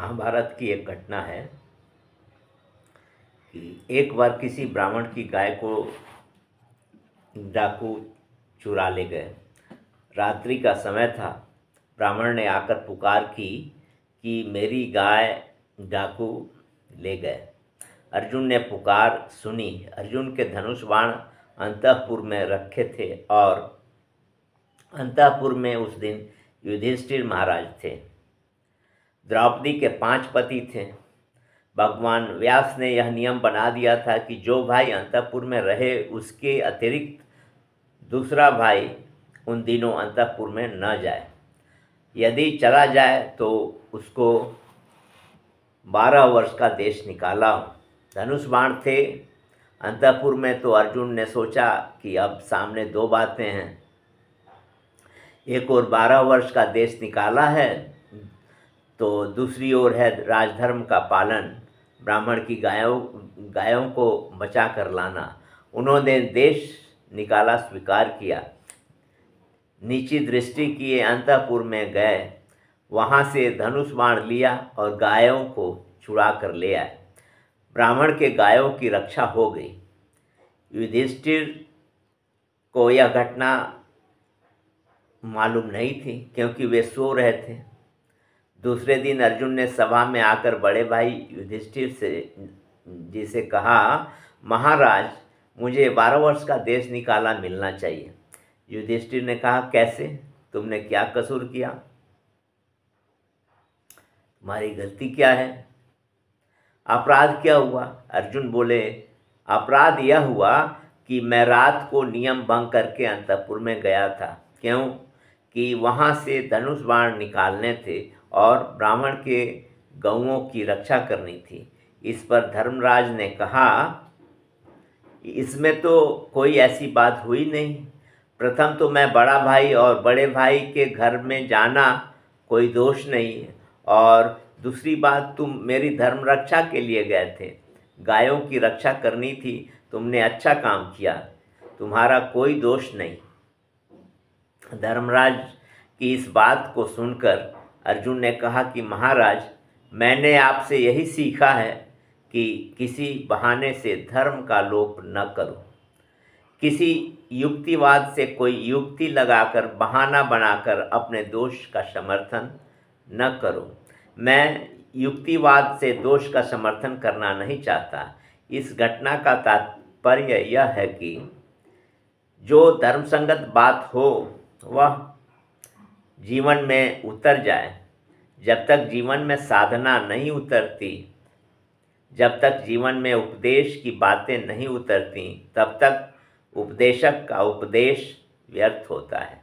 महाभारत की एक घटना है कि एक बार किसी ब्राह्मण की गाय को डाकू चुरा ले गए। रात्रि का समय था। ब्राह्मण ने आकर पुकार की कि मेरी गाय डाकू ले गए। अर्जुन ने पुकार सुनी। अर्जुन के धनुष बाण अंतःपुर में रखे थे और अंतःपुर में उस दिन युधिष्ठिर महाराज थे। द्रौपदी के 5 पति थे। भगवान व्यास ने यह नियम बना दिया था कि जो भाई अंतःपुर में रहे उसके अतिरिक्त दूसरा भाई उन दिनों अंतःपुर में न जाए। यदि चला जाए तो उसको 12 वर्ष का देश निकाला हो। धनुष बाण थे अंतःपुर में, तो अर्जुन ने सोचा कि अब सामने 2 बातें हैं, एक और 12 वर्ष का देश निकाला है, तो दूसरी ओर है राजधर्म का पालन, ब्राह्मण की गायों को बचा कर लाना। उन्होंने देश निकाला स्वीकार किया। नीची दृष्टि किए अंतःपुर में गए, वहाँ से धनुष बाण लिया और गायों को छुड़ा कर ले आए। ब्राह्मण के गायों की रक्षा हो गई। युधिष्ठिर को यह घटना मालूम नहीं थी क्योंकि वे सो रहे थे। दूसरे दिन अर्जुन ने सभा में आकर बड़े भाई युधिष्ठिर जी से कहा, महाराज मुझे 12 वर्ष का देश निकाला मिलना चाहिए। युधिष्ठिर ने कहा, कैसे? तुमने क्या कसूर किया? तुम्हारी गलती क्या है? अपराध क्या हुआ? अर्जुन बोले, अपराध यह हुआ कि मैं रात को नियम भंग करके अंतःपुर में गया था। क्यों? कि वहाँ से धनुष बाण निकालने थे और ब्राह्मण के गौओं की रक्षा करनी थी। इस पर धर्मराज ने कहा, इसमें तो कोई ऐसी बात हुई नहीं। प्रथम तो मैं बड़ा भाई और बड़े भाई के घर में जाना कोई दोष नहीं है, और दूसरी बात तुम मेरी धर्म रक्षा के लिए गए थे, गायों की रक्षा करनी थी, तुमने अच्छा काम किया, तुम्हारा कोई दोष नहीं। धर्मराज की इस बात को सुनकर अर्जुन ने कहा कि महाराज मैंने आपसे यही सीखा है कि किसी बहाने से धर्म का लोप न करो। किसी युक्तिवाद से कोई युक्ति लगाकर बहाना बनाकर अपने दोष का समर्थन न करो। मैं युक्तिवाद से दोष का समर्थन करना नहीं चाहता। इस घटना का तात्पर्य यह है कि जो धर्मसंगत बात हो वह जीवन में उतर जाए। जब तक जीवन में साधना नहीं उतरती, जब तक जीवन में उपदेश की बातें नहीं उतरती, तब तक उपदेशक का उपदेश व्यर्थ होता है।